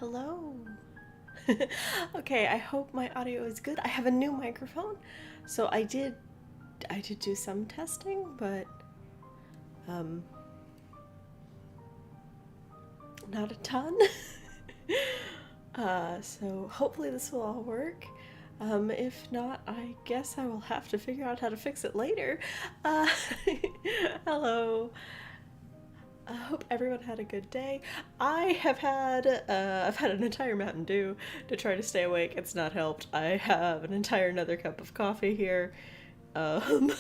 Hello. Okay, I hope my audio is good. I have a new microphone. So I did do some testing, but um not a ton. So hopefully this will all work. If not, I guess I will have to figure out how to fix it later. Uh, Hello. I hope everyone had a good day. I've had an entire Mountain Dew to try to stay awake. It's not helped. I have an entire another cup of coffee here. Um,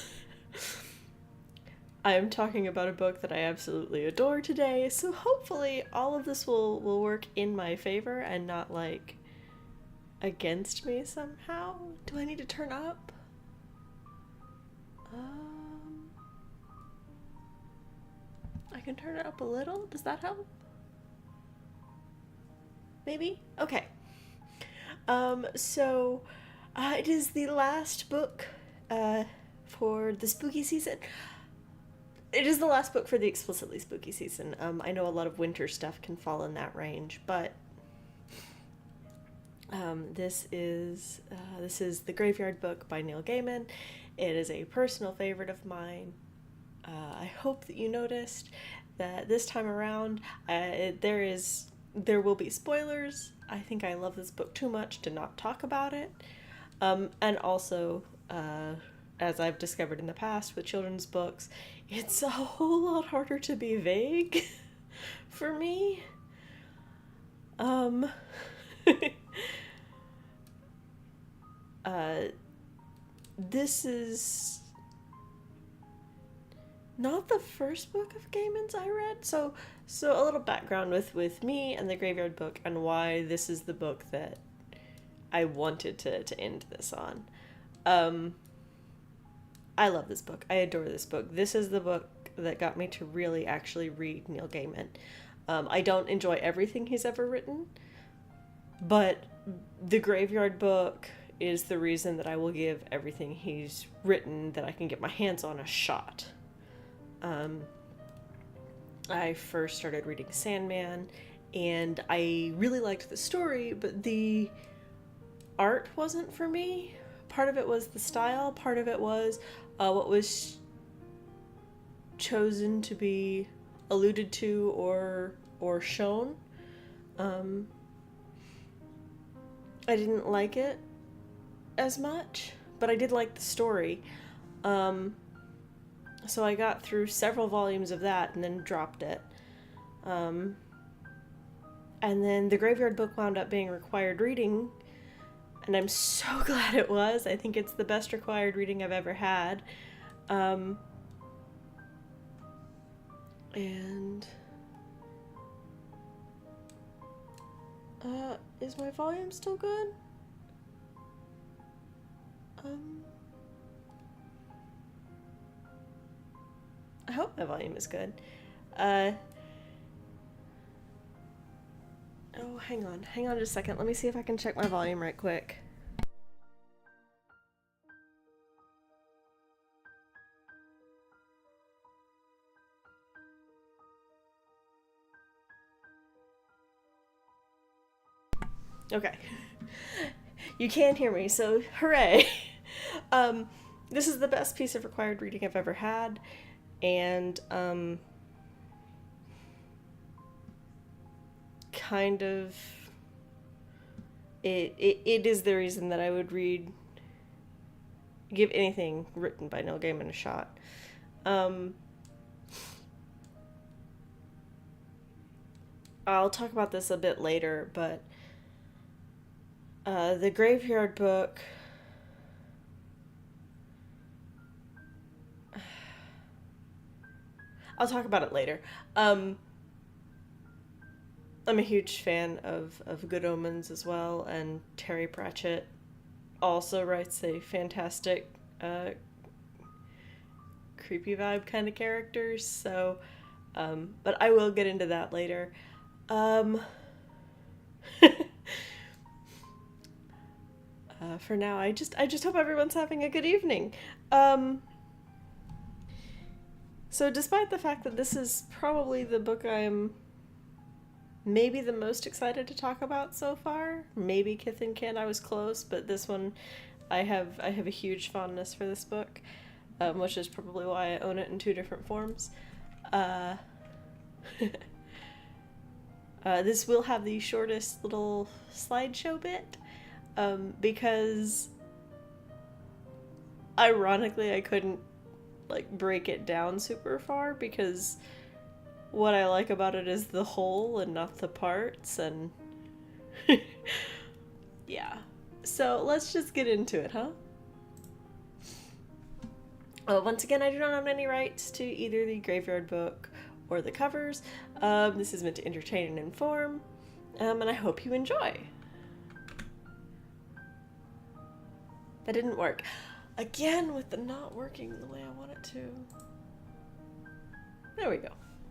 I am talking about a book that I absolutely adore today, so hopefully all of this will work in my favor and not like against me somehow. Do I need to turn up? Um, I can turn it up a little. Does that help? Maybe? Okay. It is the last book for the spooky season. It is the last book for the explicitly spooky season. I know a lot of winter stuff can fall in that range, but this is the Graveyard Book by Neil Gaiman. It is a personal favorite of mine. I hope that you noticed that this time around, there will be spoilers. I think I love this book too much to not talk about it. And also, as I've discovered in the past with children's books, it's a whole lot harder to be vague for me. Um, uh, this is not the first book of Gaiman's I read. So a little background with me and the Graveyard Book and why this is the book that I wanted to end this on. Um, I love this book. I adore this book. This is the book that got me to really actually read Neil Gaiman. I don't enjoy everything he's ever written, but the Graveyard Book is the reason that I will give everything he's written that I can get my hands on a shot. Um, I first started reading Sandman, and I really liked the story, but the art wasn't for me. Part of it was the style, part of it was what was chosen to be alluded to or shown. Um, I didn't like it as much, but I did like the story. Um, so I got through several volumes of that and then dropped it. Um, and then the Graveyard Book wound up being required reading, and I'm so glad it was. I think it's the best required reading I've ever had. Um, and is my volume still good? Um, I hope my volume is good. Uh, oh, hang on just a second. Let me see if I can check my volume right quick. Okay. You can hear me, so hooray. um, this is the best piece of required reading I've ever had, and kind of it is the reason that I would give anything written by Neil Gaiman a shot. Um, I'll talk about this a bit later, but the Graveyard Book. I'll talk about it later. Um, I'm a huge fan of Good Omens as well, and Terry Pratchett also writes a fantastic, creepy vibe kind of characters. So, but I will get into that later. Um, for now, I just hope everyone's having a good evening. Um, so despite the fact that this is probably the book I'm maybe the most excited to talk about so far. Maybe Kith and Kin, I was close, but this one, I have a huge fondness for this book, which is probably why I own it in two different forms. This will have the shortest little slideshow bit, because ironically I couldn't like break it down super far, because what I like about it is the whole and not the parts, and yeah. So let's just get into it, huh? Once again, I do not own any rights to either the Graveyard Book or the covers. This is meant to entertain and inform, and I hope you enjoy. That didn't work. Again, with the not working the way I want it to. There we go.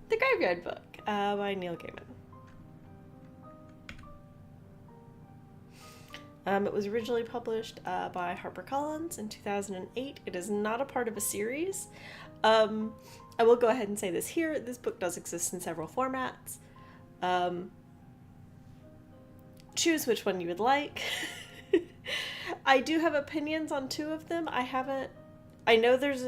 The Graveyard Book by Neil Gaiman. It was originally published by HarperCollins in 2008. It is not a part of a series. I will go ahead and say this here. This book does exist in several formats. Choose which one you would like. I do have opinions on two of them. I know there's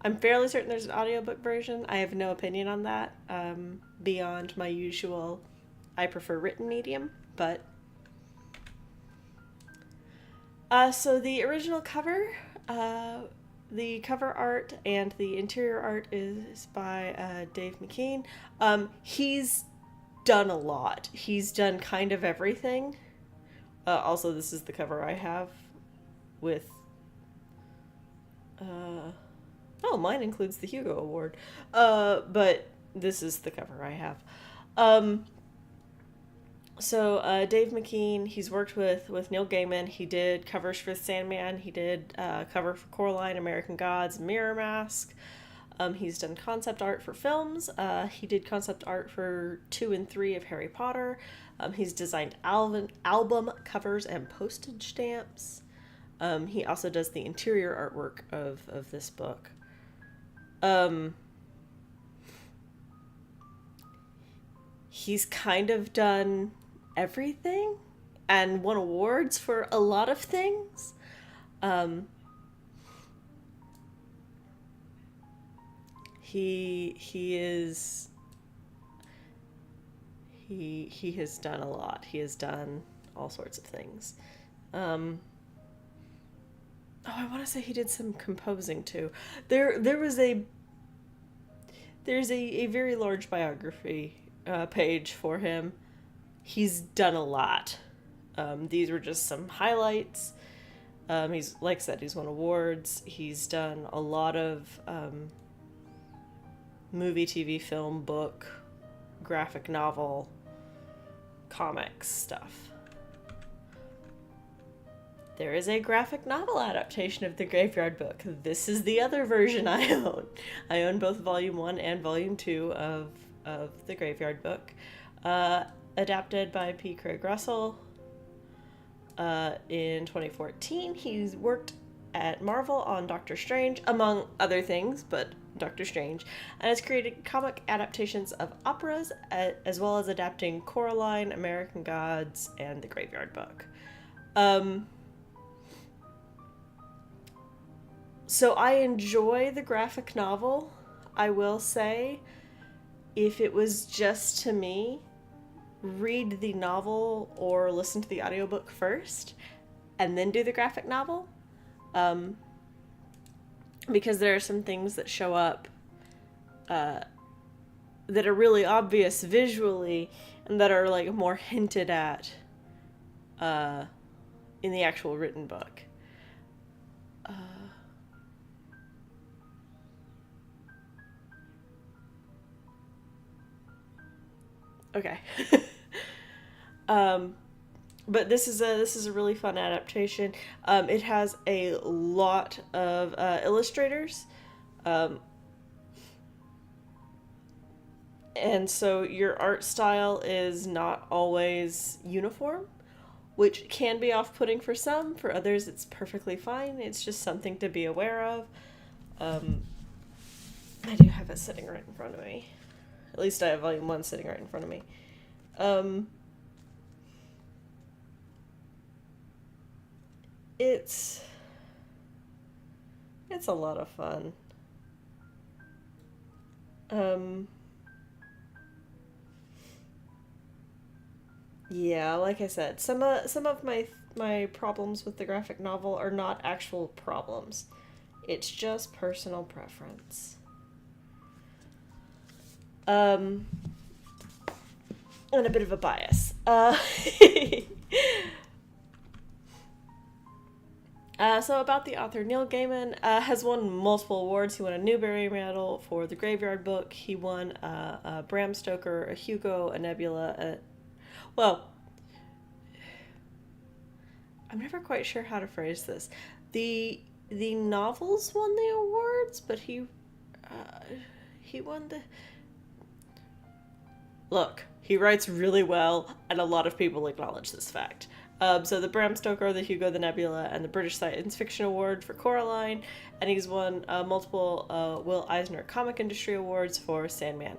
I'm fairly certain there's an audiobook version. I have no opinion on that, beyond my usual, I prefer written medium, but... So the original cover, the cover art and the interior art is by Dave McKean. He's done a lot. He's done kind of everything. Also, this is the cover I have with... Oh, mine includes the Hugo Award. But this is the cover I have. So Dave McKean, he's worked with Neil Gaiman. He did covers for Sandman. He did cover for Coraline, American Gods, Mirror Mask. He's done concept art for films. He did concept art for 2 and 3 of Harry Potter. He's designed album covers and postage stamps. He also does the interior artwork of this book. He's kind of done everything and won awards for a lot of things. He has done a lot. He has done all sorts of things. I want to say he did some composing too. There's a very large biography page for him. He's done a lot. These were just some highlights. He's, like I said, he's won awards. He's done a lot of movie, TV, film, book, graphic novel, comics stuff. There is a graphic novel adaptation of the Graveyard Book. This is the other version I own. I own both Volume 1 and Volume 2 of the Graveyard Book. Adapted by P. Craig Russell in 2014. He's worked at Marvel on Doctor Strange, among other things, but Doctor Strange, and has created comic adaptations of operas, as well as adapting Coraline, American Gods, and the Graveyard Book. So I enjoy the graphic novel, I will say. If it was just to me, read the novel or listen to the audiobook first, and then do the graphic novel. Because there are some things that show up that are really obvious visually, and that are like more hinted at in the actual written book. Okay. But this is a really fun adaptation. It has a lot of illustrators. And so your art style is not always uniform, which can be off-putting for some. For others, it's perfectly fine. It's just something to be aware of. I do have it sitting right in front of me. At least I have volume 1 sitting right in front of me. It's a lot of fun. Yeah, like I said, some of my problems with the graphic novel are not actual problems. It's just personal preference. And a bit of a bias. So about the author, Neil Gaiman has won multiple awards. He won a Newbery Medal for the Graveyard Book. He won a Bram Stoker, a Hugo, a Nebula. Well, I'm never quite sure how to phrase this. The novels won the awards, but he won the... Look, he writes really well, and a lot of people acknowledge this fact. So the Bram Stoker, the Hugo, the Nebula, and the British Science Fiction Award for Coraline, and he's won multiple Will Eisner Comic Industry Awards for Sandman.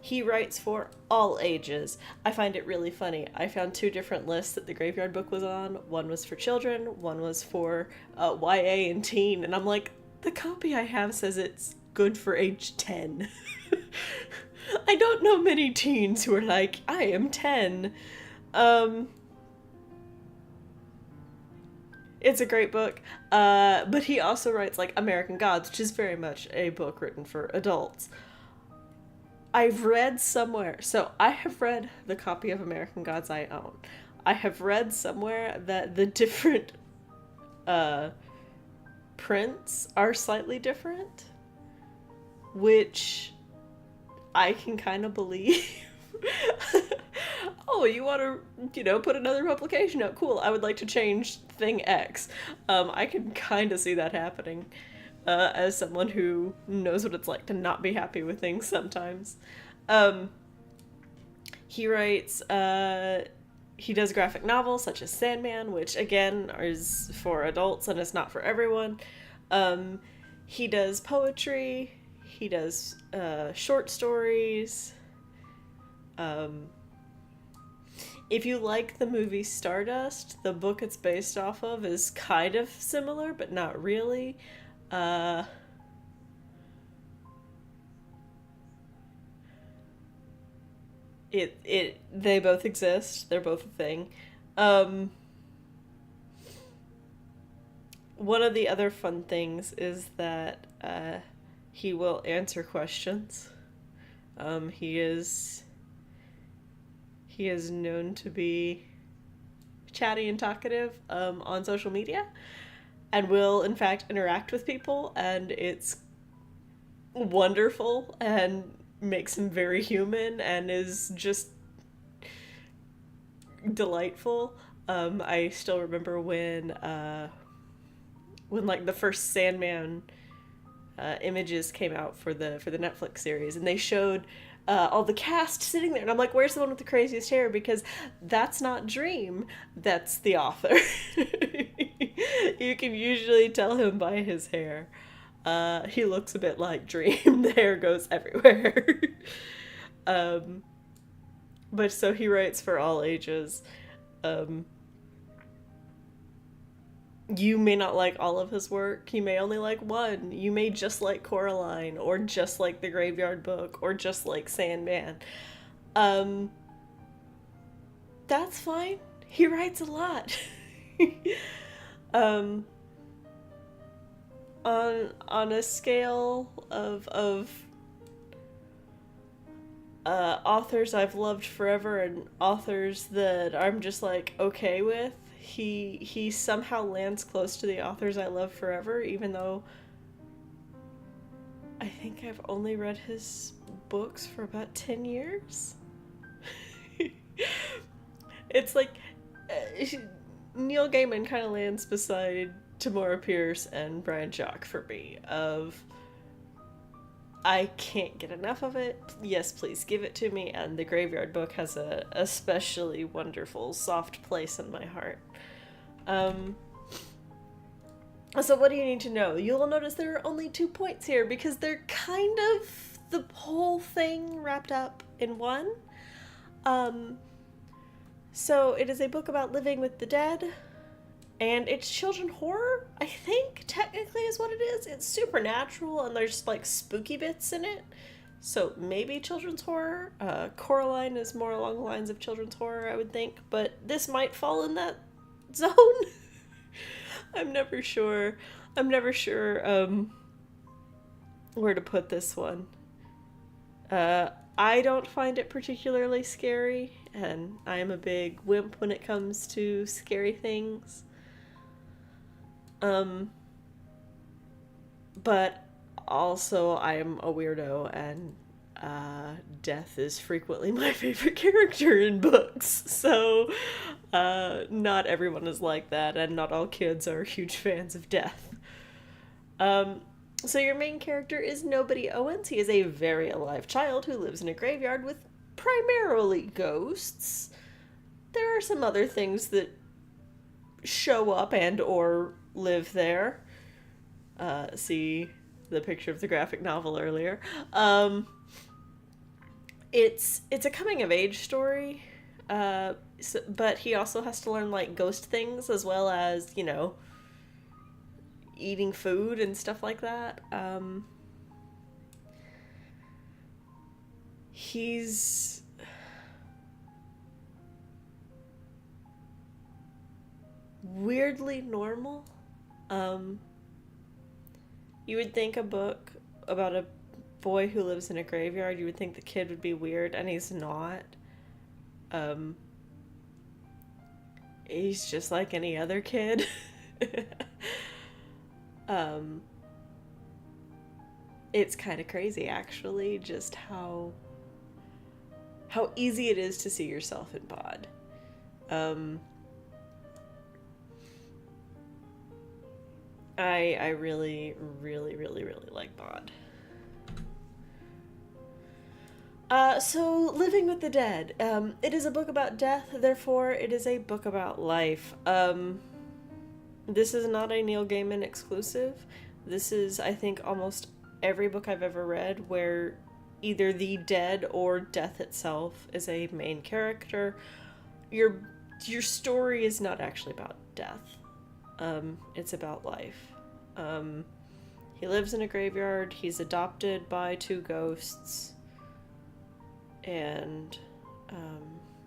He writes for all ages. I find it really funny. I found 2 different lists that the Graveyard Book was on. One was for children, one was for YA and teen, and I'm like, the copy I have says it's good for age 10. I don't know many teens who are like, I am 10. It's a great book, but he also writes, like, American Gods, which is very much a book written for adults. I've read somewhere, so I have read the copy of American Gods I own. I have read somewhere that the different prints are slightly different, which I can kind of believe. Oh, you want to, put another publication out? Cool, I would like to change thing X. I can kind of see that happening. As someone who knows what it's like to not be happy with things sometimes. He writes, he does graphic novels such as Sandman, which again is for adults and it's not for everyone. He does poetry, he does short stories. If you like the movie Stardust, the book it's based off of is kind of similar, but not really. They both exist. They're both a thing. One of the other fun things is that he will answer questions. He is known to be chatty and talkative on social media, and will in fact interact with people, and it's wonderful and makes him very human and is just delightful. I still remember when like the first Sandman images came out for the Netflix series, and they showed all the cast sitting there, and I'm like, where's the one with the craziest hair? Because that's not Dream, that's the author. You can usually tell him by his hair. He looks a bit like Dream. The hair goes everywhere. But so he writes for all ages. You may not like all of his work. You may only like one. You may just like Coraline, or just like The Graveyard Book, or just like Sandman. That's fine. He writes a lot. On a scale of authors I've loved forever and authors that I'm just like okay with, he somehow lands close to the authors I love forever, even though I think I've only read his books for about 10 years. It's like Neil Gaiman kind of lands beside Tamora Pierce and Brian Jock for me, of I can't get enough of it. Yes, please give it to me. And The Graveyard Book has a especially wonderful, soft place in my heart. So what do you need to know? You'll notice there are only 2 points here because they're kind of the whole thing wrapped up in one. Um, so it is a book about living with the dead, and it's children horror, I think, technically is what it is. It's supernatural, and there's like spooky bits in it. So maybe children's horror. Coraline is more along the lines of children's horror, I would think, but this might fall in that zone. I'm never sure. Where to put this one. I don't find it particularly scary, and I am a big wimp when it comes to scary things. But also I am a weirdo, and death is frequently my favorite character in books. So not everyone is like that, and not all kids are huge fans of death. So your main character is Nobody Owens. He is a very alive child who lives in a graveyard with primarily ghosts. There are some other things that show up and or live there. See the picture of the graphic novel earlier. It's a coming of age story, but he also has to learn like ghost things as well as, you know, eating food and stuff like that. He's weirdly normal. You would think a book about a boy who lives in a graveyard, you would think the kid would be weird, and he's not. He's just like any other kid. It's kind of crazy, actually, just how easy it is to see yourself in Bod. I really, really, really, really like Bod. So, Living with the Dead. It is a book about death, therefore it is a book about life. This is not a Neil Gaiman exclusive. This is, I think, almost every book I've ever read where either the dead or death itself is a main character. Your story is not actually about death. It's about life. He lives in a graveyard. He's adopted by two ghosts. And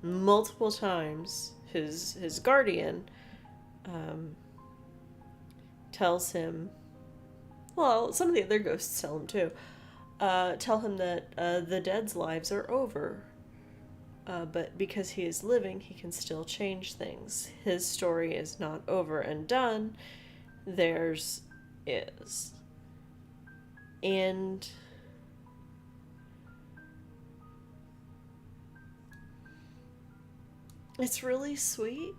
multiple times his guardian tells him, well, some of the other ghosts tell him too, tell him that the dead's lives are over. But because he is living, he can still change things. His story is not over and done. Theirs is. And it's really sweet.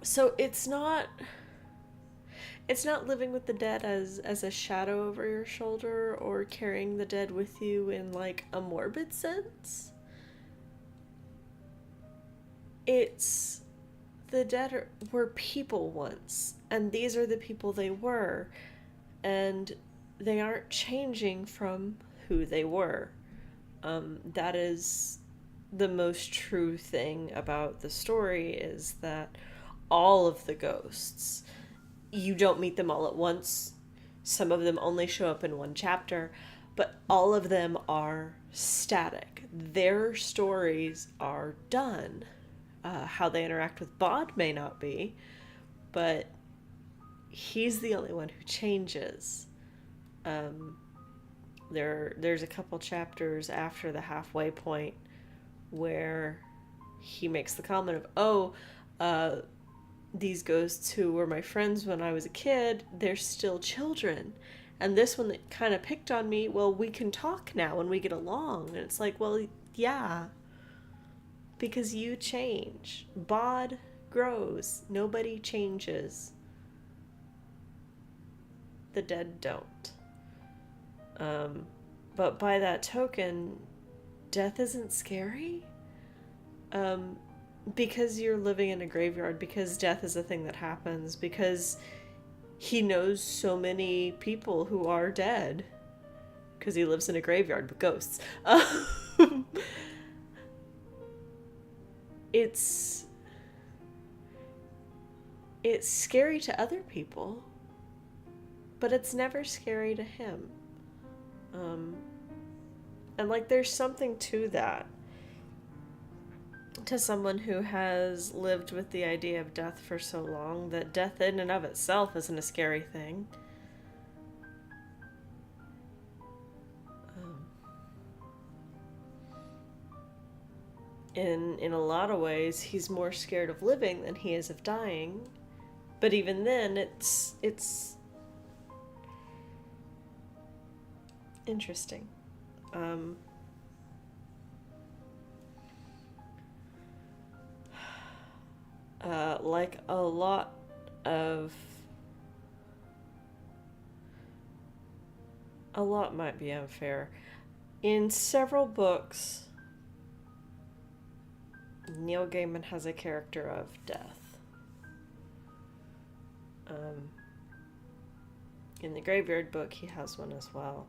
So it's not living with the dead as a shadow over your shoulder or carrying the dead with you in like a morbid sense. It's the dead were people once, and these are the people they were, and they aren't changing from who they were. That is the most true thing about the story, is that all of the ghosts, you don't meet them all at once. Some of them only show up in one chapter, but all of them are static. Their stories are done. How they interact with Bod may not be, but he's the only one who changes. There's a couple chapters after the halfway point where he makes the comment of, these ghosts who were my friends when I was a kid, they're still children. And this one that kind of picked on me, well, we can talk now and we get along. And it's like, well, yeah. Because you change. Bod grows. Nobody changes. The dead don't. But by that token, death isn't scary. Because you're living in a graveyard, because death is a thing that happens, because he knows so many people who are dead. because he lives in a graveyard with ghosts. It's scary to other people, but it's never scary to him. And like, there's something to that. To someone who has lived with the idea of death for so long, that death in and of itself isn't a scary thing. In a lot of ways, he's more scared of living than he is of dying. But even then, it's interesting. Like a lot might be unfair. In several books, Neil Gaiman has a character of death. In the Graveyard book, he has one as well.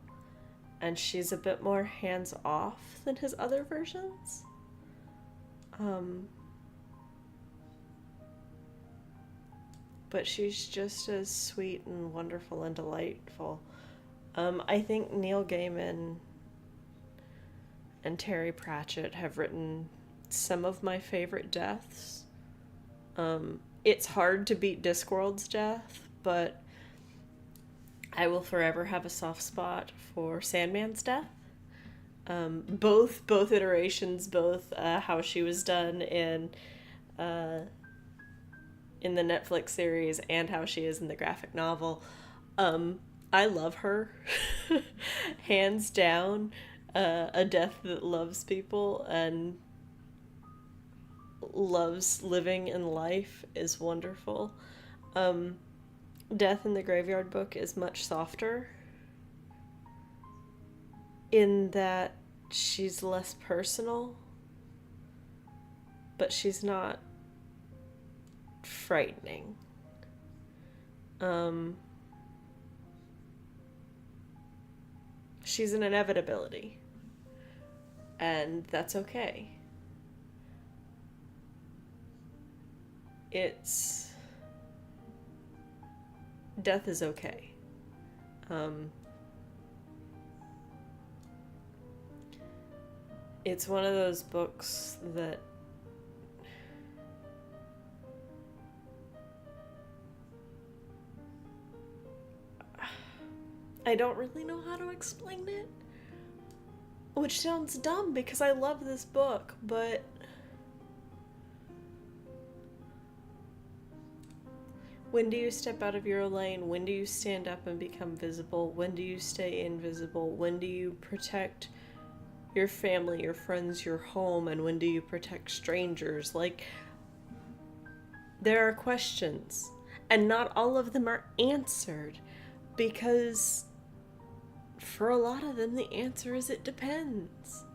And she's a bit more hands-off than his other versions. But she's just as sweet and wonderful and delightful. I think Neil Gaiman and Terry Pratchett have written some of my favorite deaths. It's hard to beat Discworld's death, but I will forever have a soft spot for Sandman's death. Both iterations, both how she was done in the Netflix series and how she is in the graphic novel. I love her. Hands down, a death that loves people and loves living in life is wonderful. Death in the Graveyard book is much softer in that she's less personal, but she's not frightening. She's an inevitability, and that's okay. Death is okay. It's one of those books that I don't really know how to explain it, which sounds dumb because I love this book, but when do you step out of your lane? When do you stand up and become visible? When do you stay invisible? When do you protect your family, your friends, your home? And when do you protect strangers? Like, there are questions, and not all of them are answered, because for a lot of them the answer is it depends.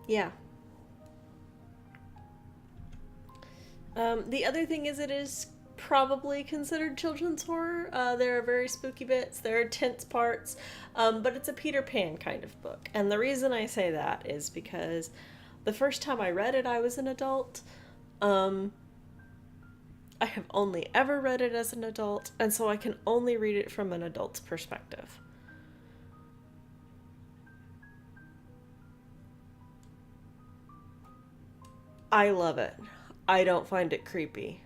Yeah. The other thing is, it is probably considered children's horror. There are very spooky bits, there are tense parts, but it's a Peter Pan kind of book. And the reason I say that is because the first time I read it, I was an adult. I have only ever read it as an adult, and so I can only read it from an adult's perspective. I love it. I don't find it creepy.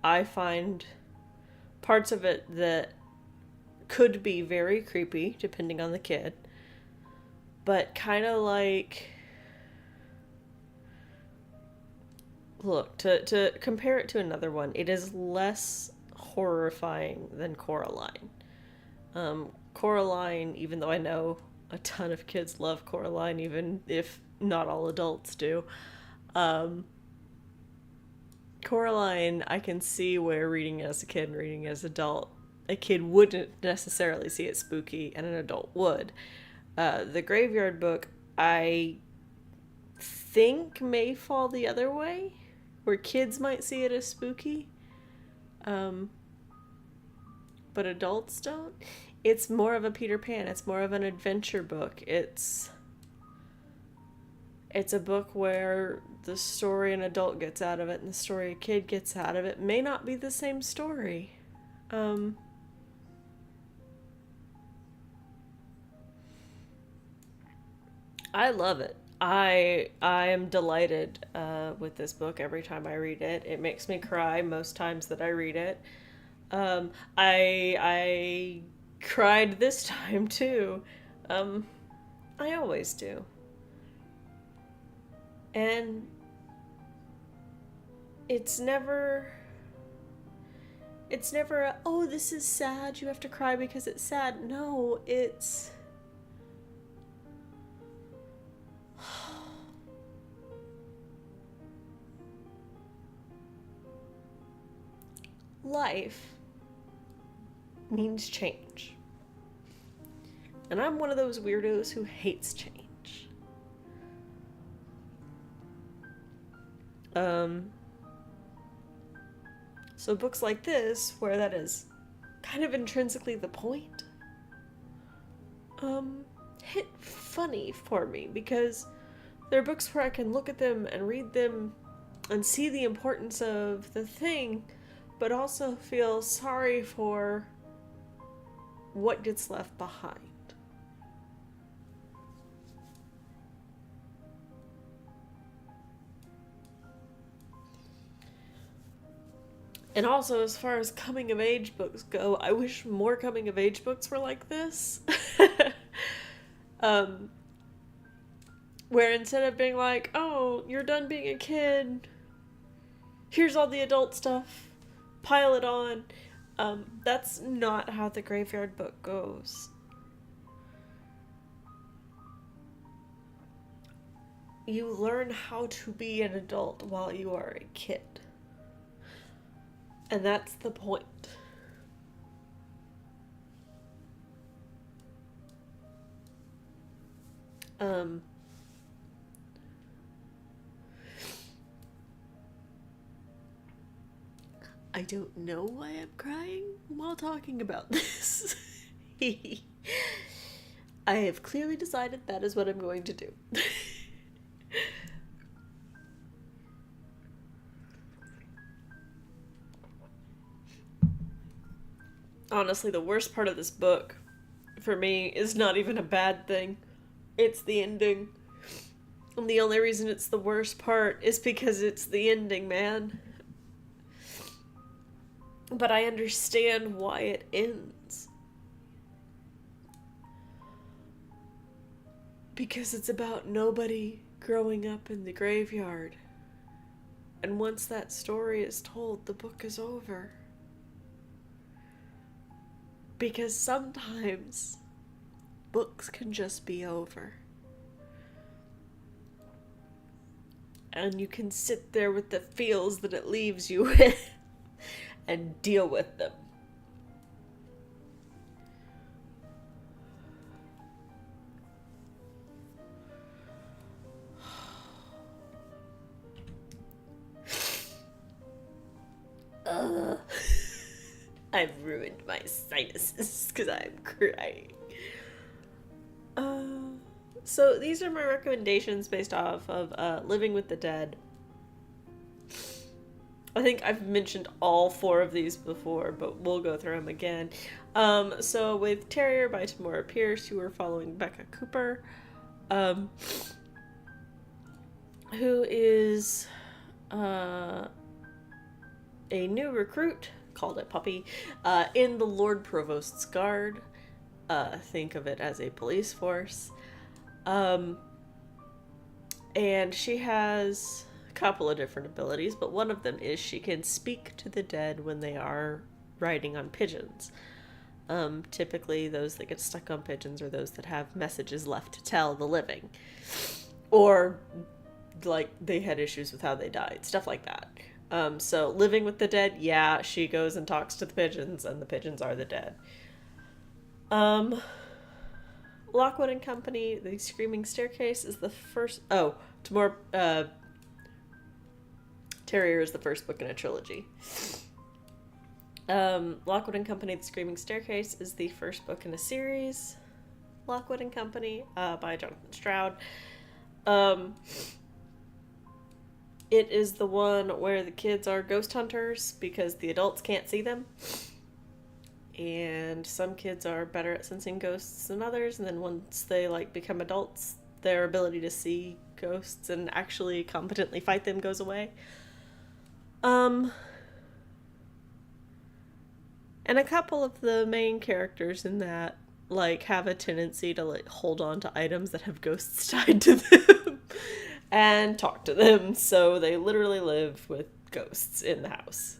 I find parts of it that could be very creepy, depending on the kid, but kind of like... Look, to compare it to another one, it is less horrifying than Coraline. Coraline, even though I know a ton of kids love Coraline, even if not all adults do, Coraline, I can see where reading as a kid and reading as an adult, a kid wouldn't necessarily see it spooky and an adult would. The Graveyard book, I think, may fall the other way, where kids might see it as spooky. but adults don't. It's more of a Peter Pan. It's more of an adventure book. It's a book where the story an adult gets out of it and the story a kid gets out of it may not be the same story. I love it. I am delighted with this book every time I read it. It makes me cry most times that I read it. I cried this time too. I always do. And it's never a, oh, this is sad, you have to cry because it's sad. No, it's life means change. And I'm one of those weirdos who hates change. So books like this, where that is kind of intrinsically the point, hit funny for me, because they're books where I can look at them and read them and see the importance of the thing, but also feel sorry for what gets left behind. And also, as far as coming of age books go, I wish more coming of age books were like this. Where instead of being like, oh, you're done being a kid, here's all the adult stuff, pile it on. That's not how the Graveyard Book goes. You learn how to be an adult while you are a kid. And that's the point. I don't know why I'm crying while talking about this. I have clearly decided that is what I'm going to do. Honestly, the worst part of this book, for me, is not even a bad thing. It's the ending. And the only reason it's the worst part is because it's the ending, man. But I understand why it ends. Because it's about nobody growing up in the graveyard. And once that story is told, the book is over. Because sometimes books can just be over. And you can sit there with the feels that it leaves you with and deal with them. I've ruined my sinuses because I'm crying. So these are my recommendations based off of Living with the Dead. I think I've mentioned all 4 of these before, but we'll go through them again. So with Terrier by Tamora Pierce, you are following Becca Cooper, who is a new recruit, called a puppy, in the Lord Provost's Guard. Think of it as a police force. And she has a couple of different abilities, but one of them is she can speak to the dead when they are riding on pigeons. Typically those that get stuck on pigeons are those that have messages left to tell the living. Or, like, they had issues with how they died. Stuff like that. So Living with the Dead, yeah, she goes and talks to the pigeons, and the pigeons are the dead. Lockwood and Company, The Screaming Staircase is the first... Oh, Terrier is the first book in a trilogy. Lockwood and Company, The Screaming Staircase is the first book in a series. Lockwood and Company, by Jonathan Stroud. It is the one where the kids are ghost hunters because the adults can't see them. And some kids are better at sensing ghosts than others, and then once they become adults, their ability to see ghosts and actually competently fight them goes away. And a couple of the main characters in that have a tendency to hold on to items that have ghosts tied to them and talk to them, so they literally live with ghosts in the house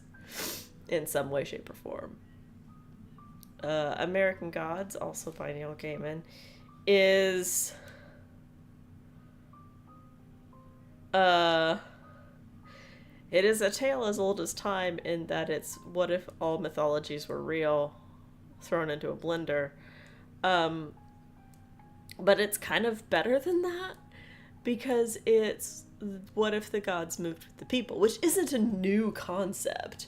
in some way, shape, or form. American Gods, also by Neil Gaiman, is it is a tale as old as time in that it's what if all mythologies were real thrown into a blender. But it's kind of better than that because it's what if the gods moved with the people, which isn't a new concept,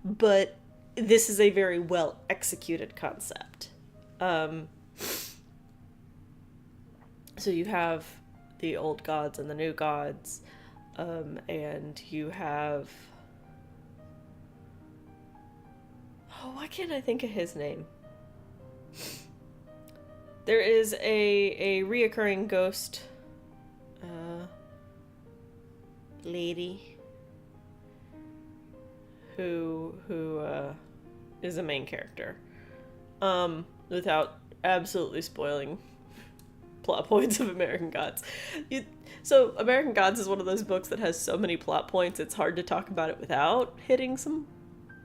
but this is a very well executed concept. So you have the old gods and the new gods, and you have... Oh, why can't I think of his name? There is a reoccurring ghost lady who is a main character. Without absolutely spoiling plot points of American Gods. So American Gods is one of those books that has so many plot points, it's hard to talk about it without hitting some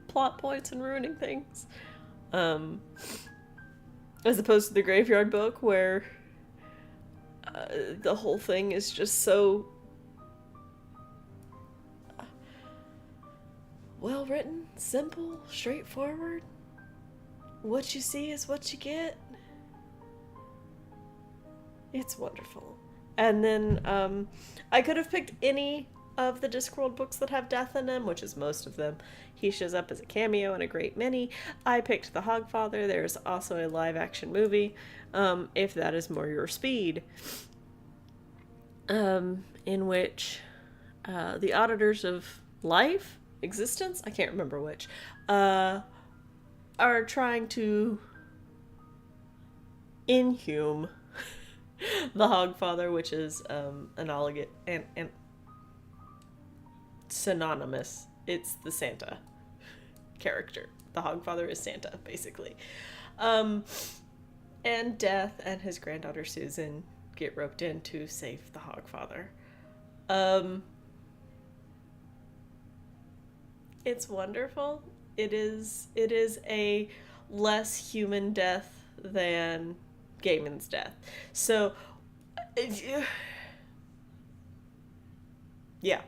plot points and ruining things. As opposed to the Graveyard Book, where the whole thing is just so well written, simple, straightforward. What you see is what you get. It's wonderful. And then I could have picked any of the Discworld books that have death in them, which is most of them. He shows up as a cameo in a great many. I picked The Hogfather. There's also a live-action movie, if that is more your speed, in which the Auditors of Life, Existence, I can't remember which, are trying to inhume the Hogfather, which is analogous and synonymous. It's the Santa character. The Hogfather is Santa, basically. And Death and his granddaughter Susan get roped in to save the Hogfather. It's wonderful. It is a less human death than Gaiman's death. So, yeah.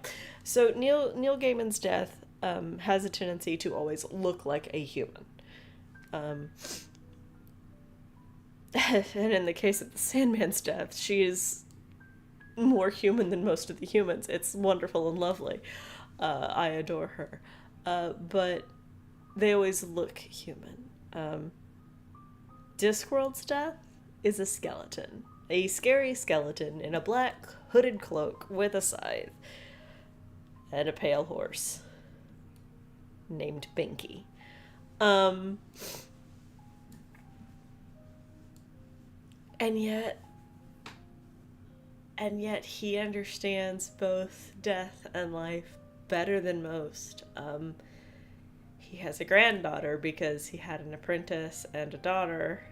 So Neil Gaiman's death has a tendency to always look like a human. And in the case of the Sandman's death, she is more human than most of the humans. It's wonderful and lovely. I adore her. But they always look human. Discworld's death is a skeleton. A scary skeleton in a black hooded cloak with a scythe. And a pale horse. Named Binky. And yet he understands both death and life better than most. He has a granddaughter because he had an apprentice and a daughter,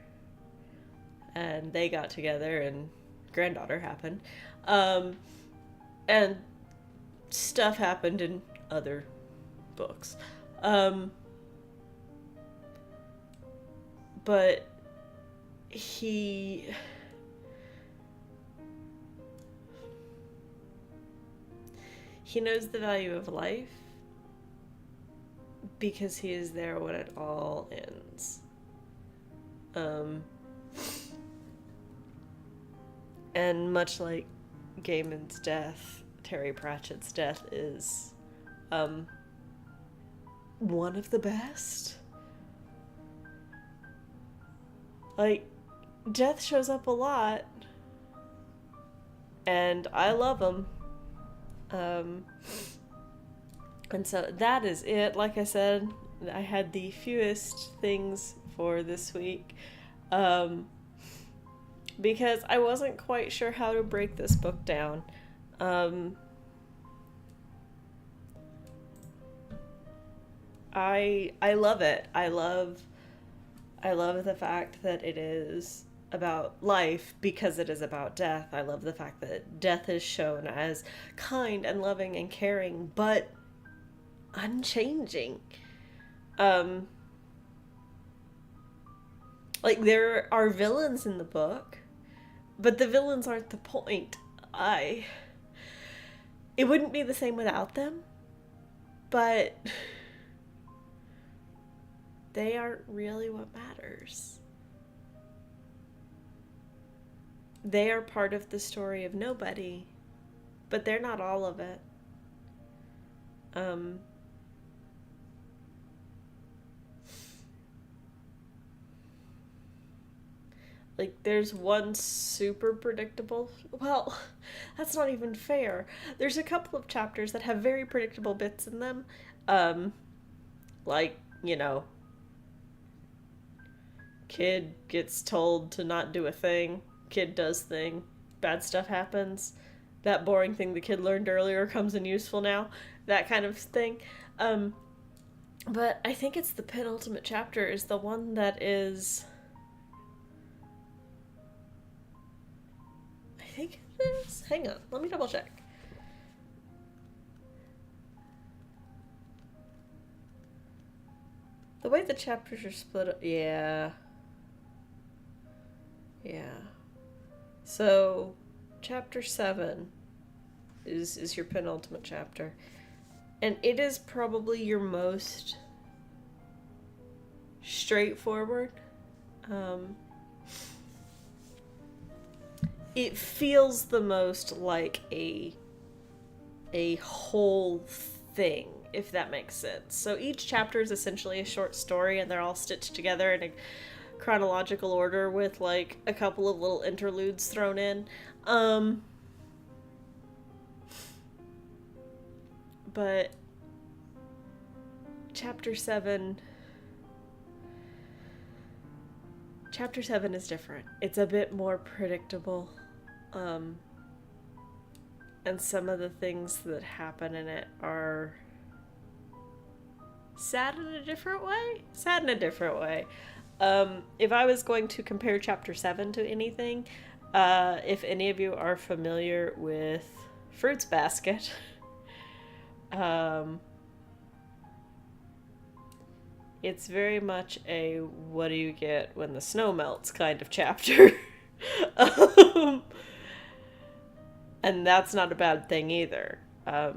and they got together and granddaughter happened. And stuff happened in other books. But he knows the value of life because he is there when it all ends. And much like Gaiman's death, Terry Pratchett's death is one of the best. Like, death shows up a lot, and I love him. Um, and so that is it. Like I said, I had the fewest things for this week. Because I wasn't quite sure how to break this book down. I love it. I love the fact that it is about life because it is about death. I love the fact that death is shown as kind and loving and caring, but unchanging. Like, there are villains in the book, but the villains aren't the point. It wouldn't be the same without them, but they aren't really what matters. They are part of the story of nobody, but they're not all of it. Like, there's one super predictable... Well, that's not even fair. There's a couple of chapters that have very predictable bits in them. Like, you know, kid gets told to not do a thing. Kid does thing. Bad stuff happens. That boring thing the kid learned earlier comes in useful now. That kind of thing. But I think it's the penultimate chapter is the one that is... I think it is? Hang on, let me double check. The way the chapters are split up... Yeah. So, chapter 7 is your penultimate chapter. And it is probably your most straightforward. It feels the most like a whole thing, if that makes sense. So each chapter is essentially a short story, and they're all stitched together in a chronological order with like a couple of little interludes thrown in. But chapter 7 is different. It's a bit more predictable. And some of the things that happen in it are sad in a different way. If I was going to compare chapter 7 to anything, if any of you are familiar with Fruits Basket, it's very much a what do you get when the snow melts kind of chapter. And that's not a bad thing either. I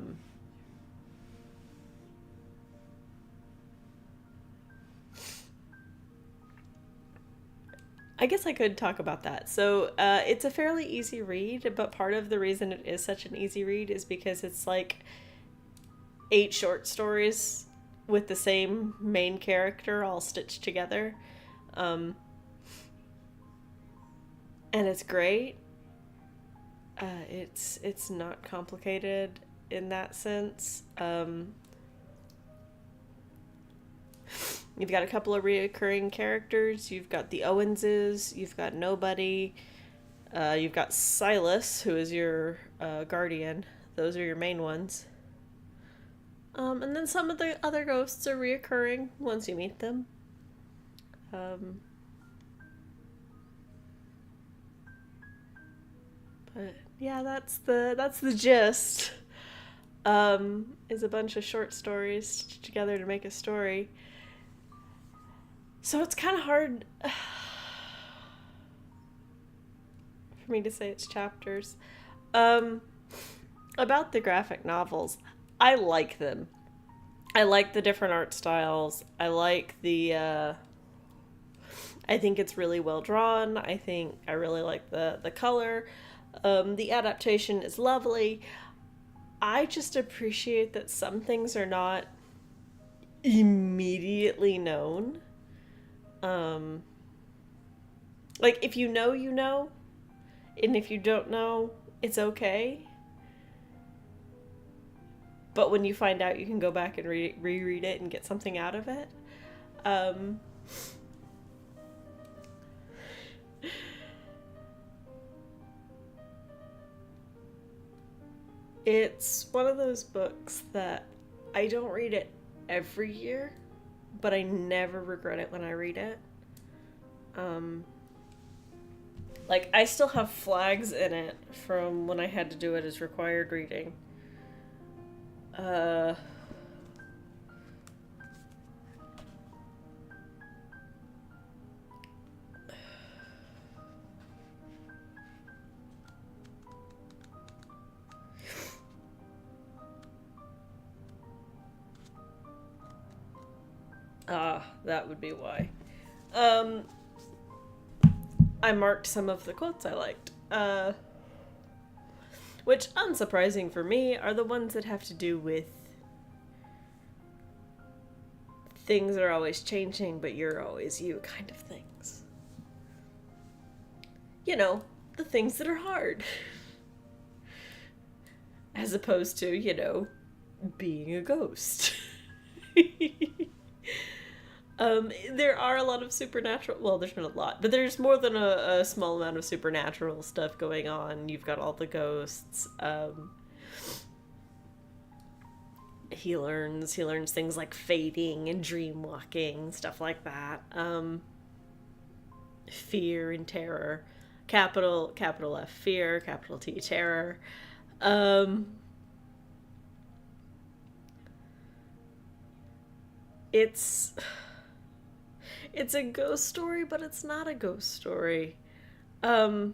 guess I could talk about that. So it's a fairly easy read, but part of the reason it is such an easy read is because it's like 8 short stories with the same main character all stitched together. And it's great. It's not complicated in that sense. You've got a couple of reoccurring characters. You've got the Owenses. You've got Nobody. You've got Silas, who is your guardian. Those are your main ones. And then some of the other ghosts are reoccurring once you meet them. But yeah, that's the gist. Is a bunch of short stories stitched together to make a story. So it's kind of hard for me to say it's chapters. About the graphic novels, I like them. I like the different art styles. I like I think it's really well drawn. I really like the color. The adaptation is lovely. I just appreciate that some things are not immediately known. Like, if you know, you know, and if you don't know, it's okay. But when you find out, you can go back and reread it and get something out of it. Um, it's one of those books that I don't read it every year, but I never regret it when I read it. Like, I still have flags in it from when I had to do it as required reading. Uh, that would be why. I marked some of the quotes I liked. Which, unsurprising for me, are the ones that have to do with things are always changing, but you're always you kind of things. You know, the things that are hard. As opposed to, you know, being a ghost. There are a lot of supernatural... Well, there's not a lot, but there's more than a small amount of supernatural stuff going on. You've got all the ghosts. He learns things like fading and dream walking, stuff like that. Fear and terror. Capital F, fear. Capital T, terror. It's a ghost story, but it's not a ghost story. Like,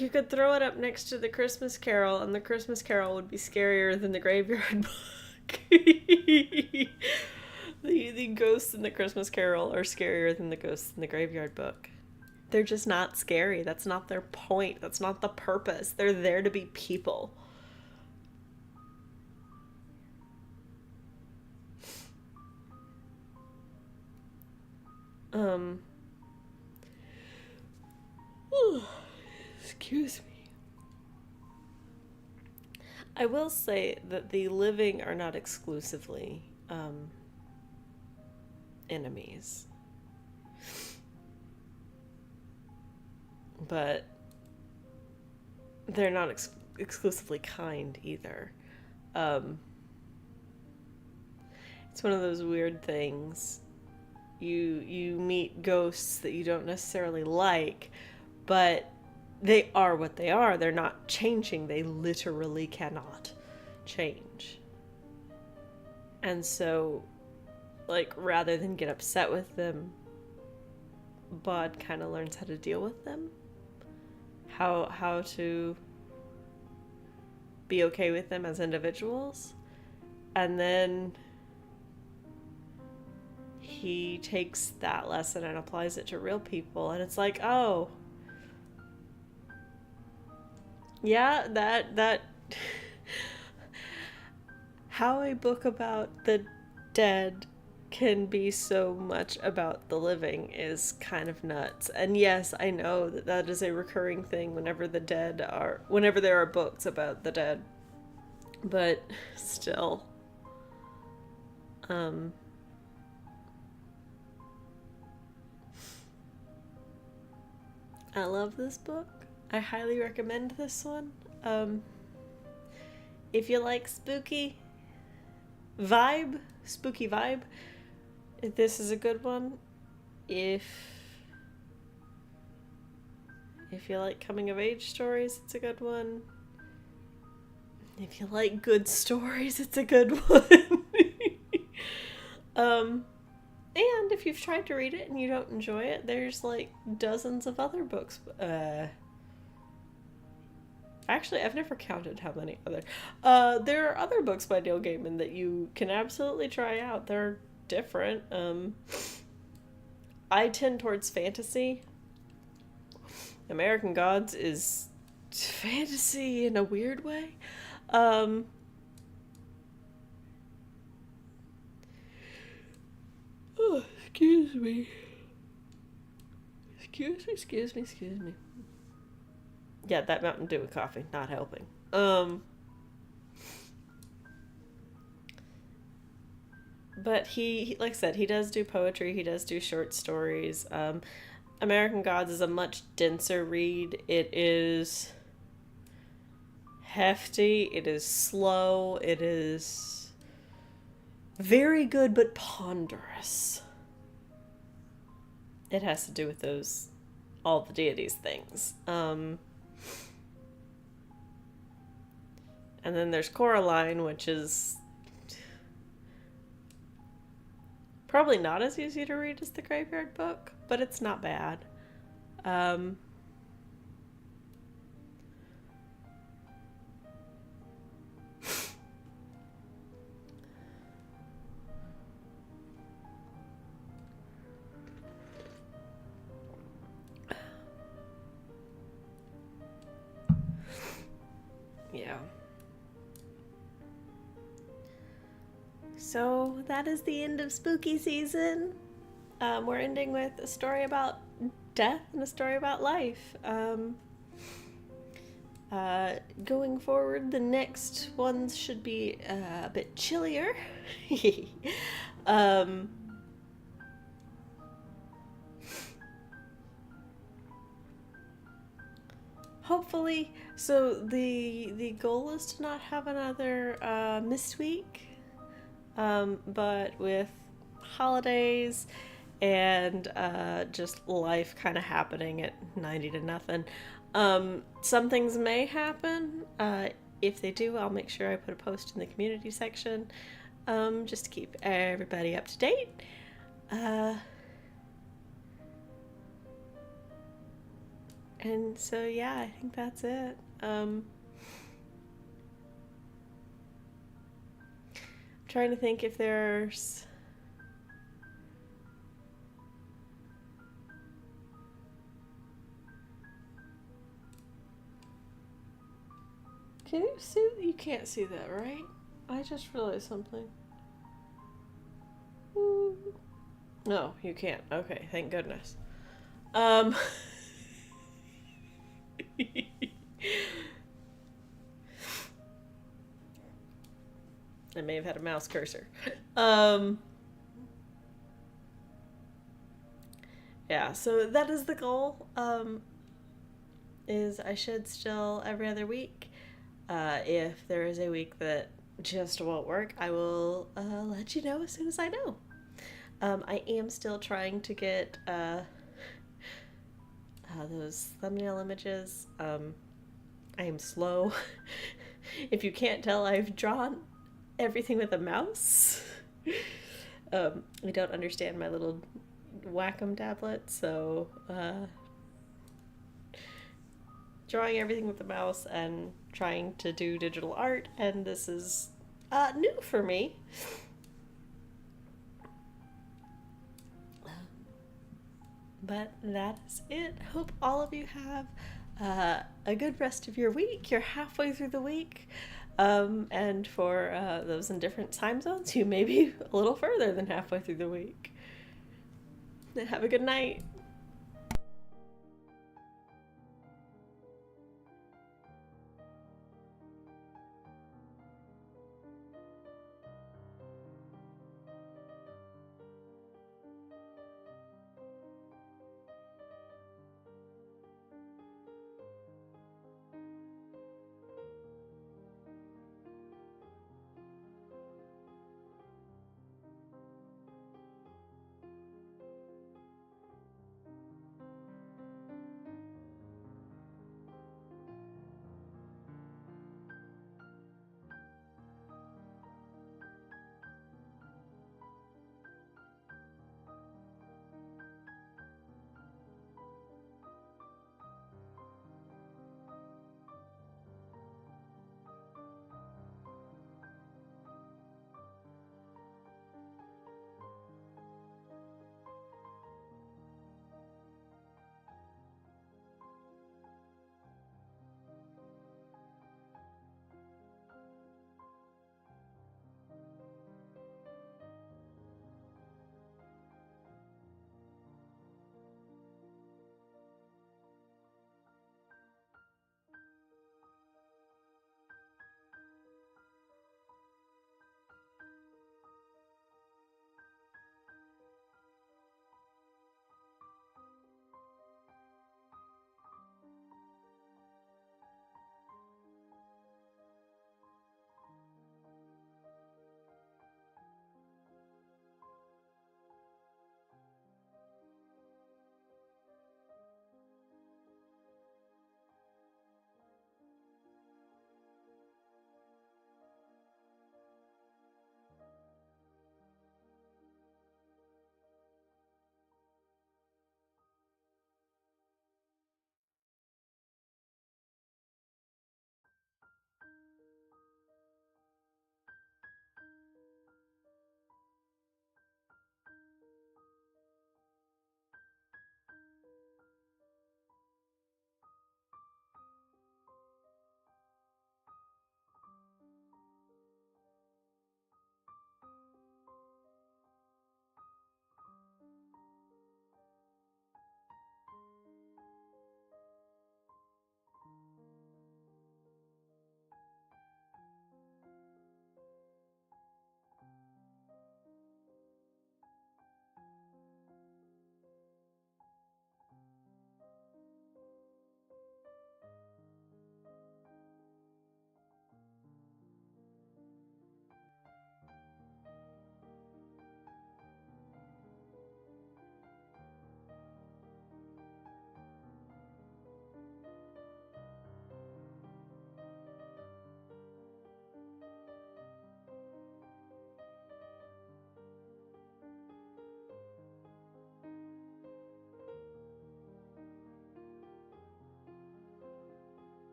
you could throw it up next to the Christmas Carol, and the Christmas Carol would be scarier than the Graveyard Book. The ghosts in the Christmas Carol are scarier than the ghosts in the Graveyard Book. They're just not scary. That's not their point. That's not the purpose. They're there to be people. Excuse me. I will say that the living are not exclusively enemies. But they're not exclusively kind either. It's one of those weird things. You meet ghosts that you don't necessarily like, but they are what they are. They're not changing. They literally cannot change. And so, like, rather than get upset with them, Bod kind of learns how to deal with them. How to be okay with them as individuals. And then he takes that lesson and applies it to real people, and it's like, oh, yeah, that how a book about the dead can be so much about the living is kind of nuts. And yes, I know that is a recurring thing whenever there are books about the dead, but still, I love this book. I highly recommend this one. If you like spooky vibe, this is a good one. If you like coming of age stories, it's a good one. If you like good stories, it's a good one. And if you've tried to read it and you don't enjoy it, there's like dozens of other books. Actually, I've never counted how many other. There are other books by Neil Gaiman that you can absolutely try out. They're different. I tend towards fantasy. American Gods is fantasy in a weird way. Oh, excuse me. Excuse me. Yeah, that Mountain Dew with coffee, not helping. But he, like I said, he does do poetry, he does do short stories. American Gods is a much denser read. It is hefty, it is slow, it is very good but ponderous. It has to do with those, all the deities things. And then there's Coraline, which is probably not as easy to read as the Graveyard Book, but it's not bad. Yeah. So that is the end of spooky season. We're ending with a story about death and a story about life. Going forward, the next ones should be a bit chillier. Hopefully, so the goal is to not have another missed week, but with holidays and just life kind of happening at 90 to nothing, some things may happen. If they do, I'll make sure I put a post in the community section, just to keep everybody up to date. And so, yeah, I think that's it. Trying to think if there's... Can you see? You can't see that, right? I just realized something. Ooh. No, you can't. Okay, thank goodness. I may have had a mouse cursor. Yeah, so that is the goal. Is I should still every other week. If there is a week that just won't work, I will let you know as soon as I know. I am still trying to get those thumbnail images. I am slow. If you can't tell, I've drawn everything with a mouse. I don't understand my little Wacom tablet, so drawing everything with the mouse and trying to do digital art, and this is new for me. But that is it. Hope all of you have a good rest of your week. You're halfway through the week. And for those in different time zones, you may be a little further than halfway through the week. Have a good night.